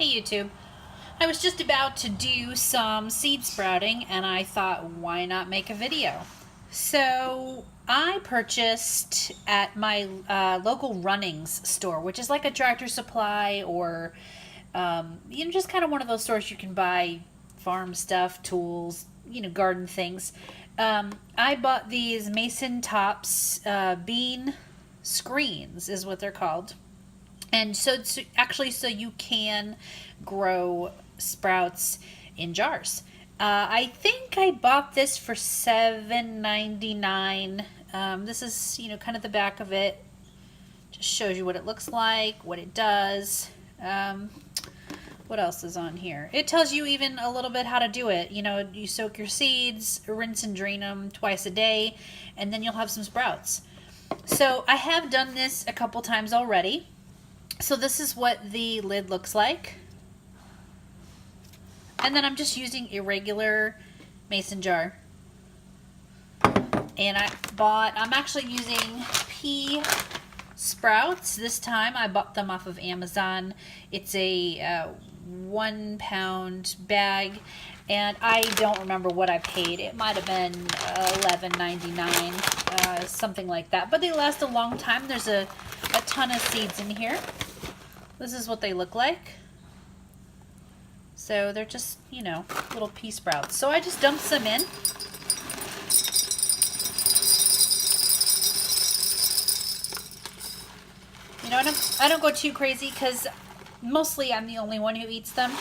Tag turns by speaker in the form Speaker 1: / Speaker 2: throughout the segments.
Speaker 1: Hey YouTube. I was just about to do some seed sprouting and I thought, why not make a video? So I purchased at my local Runnings store, which is like a Tractor Supply or just kind of one of those stores you can buy farm stuff, tools, garden things. I bought these Mason Tops bean screens is what they're called. And so it's actually so you can grow sprouts in jars. I think I bought this for $7.99. This is, kind of the back of it. Just shows you what it looks like, what it does. What else is on here? It tells you even a little bit how to do it. You soak your seeds, rinse and drain them twice a day, and then you'll have some sprouts. So I have done this a couple times already. So this is what the lid looks like. And then I'm just using a regular mason jar. And I'm actually using pea sprouts. This time I bought them off of Amazon. It's a 1 pound bag. And I don't remember what I paid. It might have been $11.99, something like that. But they last a long time. There's a ton of seeds in here. This is what they look like. So they're just, little pea sprouts. So I just dumped some in. I don't go too crazy because mostly I'm the only one who eats them.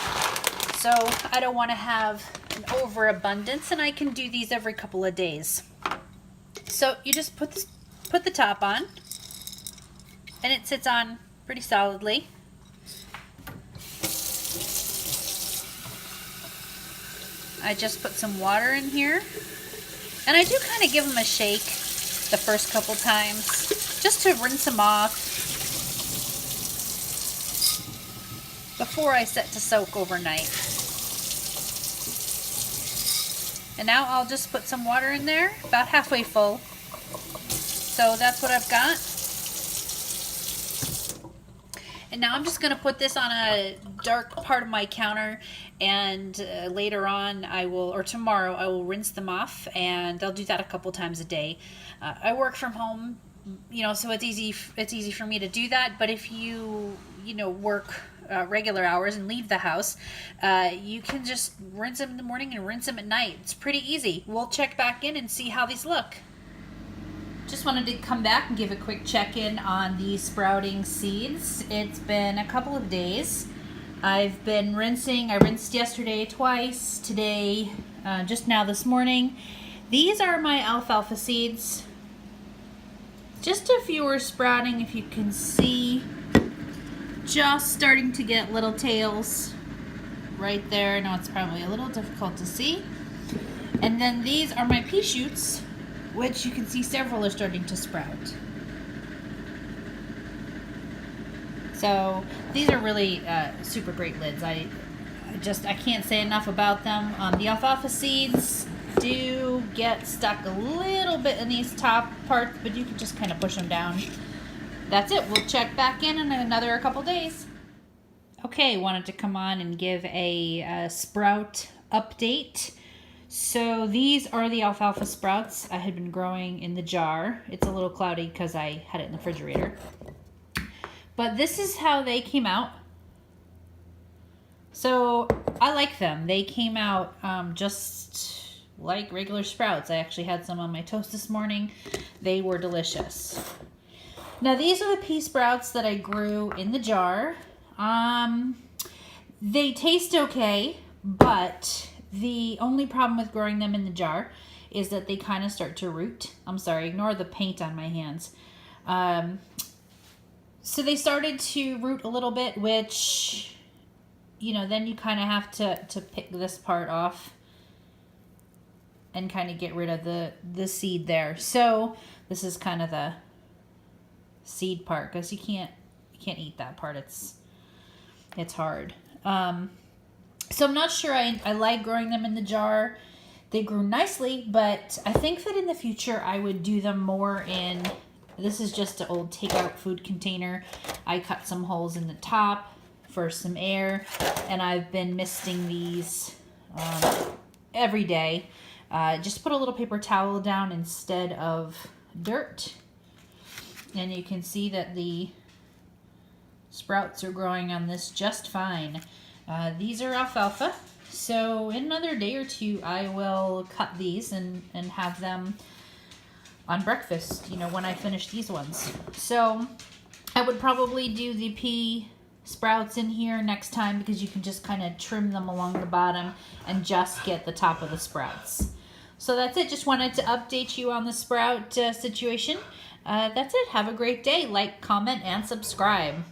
Speaker 1: So I don't want to have an overabundance, and I can do these every couple of days. So you just put the top on, and it sits on pretty solidly. I just put some water in here, and I do kind of give them a shake the first couple times just to rinse them off before I set to soak overnight. And now I'll just put some water in there, about halfway full. So that's what I've got. And now I'm just going to put this on a dark part of my counter, and later on or tomorrow I will rinse them off, and I'll do that a couple times a day. I work from home, so it's easy for me to do that. But if you work regular hours and leave the house, you can just rinse them in the morning and rinse them at night. It's pretty easy. We'll check back in and see how these look. Just wanted to come back and give a quick check-in on the sprouting seeds. It's been a couple of days. I've been rinsing. I rinsed yesterday twice, today, just now this morning. These are my alfalfa seeds. Just a few are sprouting, if you can see. Just starting to get little tails right there. I know it's probably a little difficult to see. And then these are my pea shoots, which you can see several are starting to sprout. So these are really super great lids. I can't say enough about them. The alfalfa seeds do get stuck a little bit in these top parts, but you can just kind of push them down. That's it. We'll check back in another couple days. Okay, wanted to come on and give a sprout update. So these are the alfalfa sprouts I had been growing in the jar. It's a little cloudy because I had it in the refrigerator. But this is how they came out. So I like them. They came out just like regular sprouts. I actually had some on my toast this morning. They were delicious. Now these are the pea sprouts that I grew in the jar. They taste okay, but the only problem with growing them in the jar is that they kind of start to root. I'm sorry, ignore the paint on my hands. So they started to root a little bit, which, then you kind of have to pick this part off and kind of get rid of the seed there. So this is kind of the seed part, because you can't eat that part. It's hard. So I'm not sure I like growing them in the jar. They grew nicely, but I think that in the future I would do them more in This is just an old takeout food container. I cut some holes in the top for some air, and I've been misting these every day. Just put a little paper towel down instead of dirt, and you can see that the sprouts are growing on this just fine. These are alfalfa, so in another day or two I will cut these and have them on breakfast, you know, when I finish these ones. So I would probably do the pea sprouts in here next time, because you can just kind of trim them along the bottom and just get the top of the sprouts. So that's it. Just wanted to update you on the sprout situation. That's it. Have a great day. Like, comment, and subscribe.